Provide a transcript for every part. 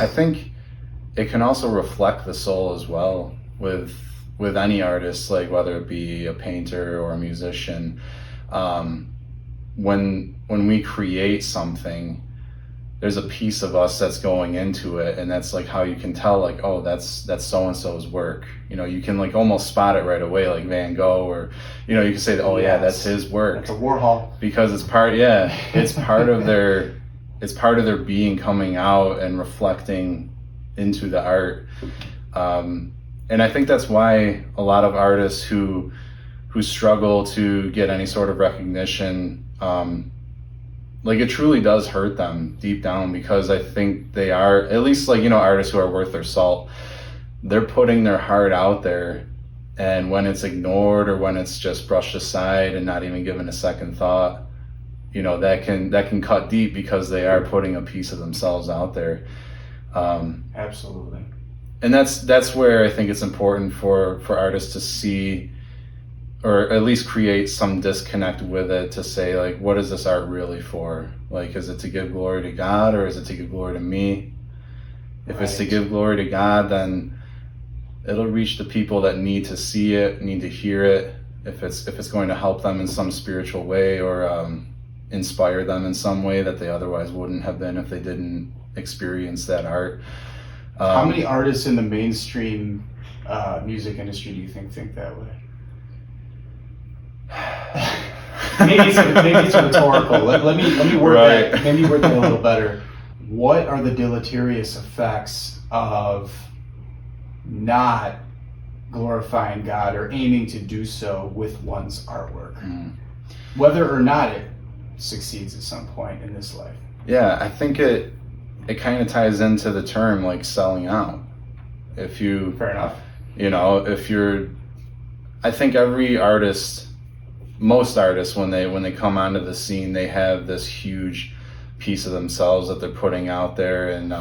I think it can also reflect the soul as well with any artist, like whether it be a painter or a musician. When we create something, there's a piece of us that's going into it, and that's like how you can tell, like, oh, that's so-and-so's work. You know, you can like almost spot it right away, like Van Gogh, or, you know, you can say, oh yeah, that's his work. That's a Warhol. Because it's part of their being coming out and reflecting into the art. And I think that's why a lot of artists who struggle to get any sort of recognition, like it truly does hurt them deep down, because I think they are, at least like, you know, artists who are worth their salt, they're putting their heart out there, and when it's ignored or when it's just brushed aside and not even given a second thought, you know, that can cut deep, because they are putting a piece of themselves out there. Absolutely. And that's where I think it's important for artists to see, or at least create some disconnect with it, to say, like, what is this art really for? Like, is it to give glory to God, or is it to give glory to me? If it's to give glory to God, then it'll reach the people that need to see it, need to hear it. If it's going to help them in some spiritual way, or inspire them in some way that they otherwise wouldn't have been if they didn't experience that art. How many artists in the mainstream music industry do you think that way? maybe it's rhetorical. Let me word that. Maybe word that a little better. What are the deleterious effects of not glorifying God or aiming to do so with one's artwork, whether or not it succeeds at some point in this life? Yeah, I think it kind of ties into the term, like, selling out. Fair enough. You know, I think every artist, most artists, when they come onto the scene, they have this huge piece of themselves that they're putting out there, and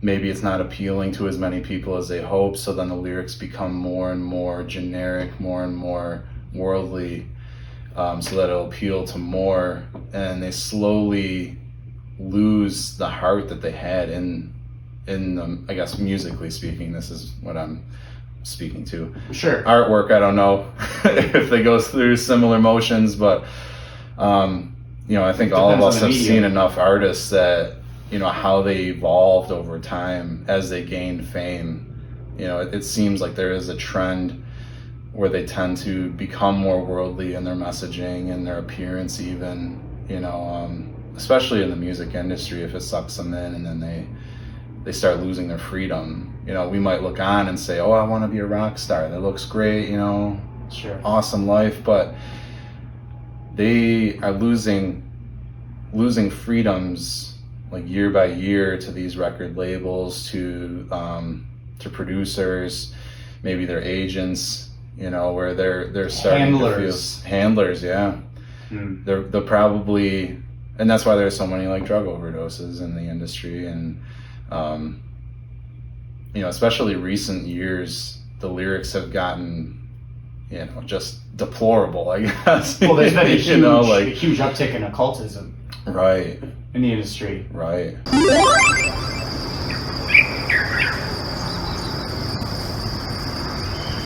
maybe it's not appealing to as many people as they hope, so then the lyrics become more and more generic, more and more worldly, so that it'll appeal to more, and they slowly lose the heart that they had in them. I guess musically speaking, this is what I'm speaking to. Sure. Artwork, I don't know if they go through similar motions, but you know, I think all of us have seen enough artists that, you know, how they evolved over time as they gained fame. You know, it seems like there is a trend where they tend to become more worldly in their messaging and their appearance even, you know, especially in the music industry, if it sucks them in, and then they start losing their freedom. You know, we might look on and say, oh, I want to be a rock star. That looks great, you know, sure, awesome life, but they are losing freedoms, like, year by year, to these record labels, to producers, maybe their agents, you know, where they're starting to feel handlers, yeah. They're probably, and that's why there's so many, like, drug overdoses in the industry, and you know, especially recent years, the lyrics have gotten, you know, just deplorable, I guess. Well, there's been a huge, you know, like, a huge uptick in occultism, right, in the industry, right.